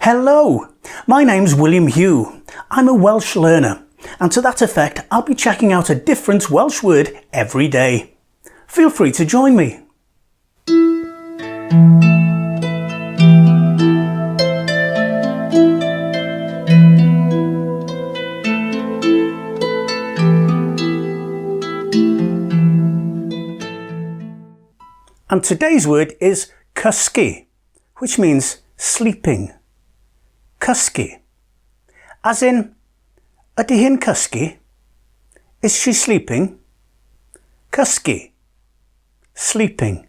Hello, my name's William Hugh. I'm a Welsh learner, and to that effect I'll be checking out a different Welsh word every day. Feel free to join me. And today's word is cysgu, which means sleeping. Cysgu. As in, ydy hi'n cysgu? Is she sleeping? Cysgu. Sleeping.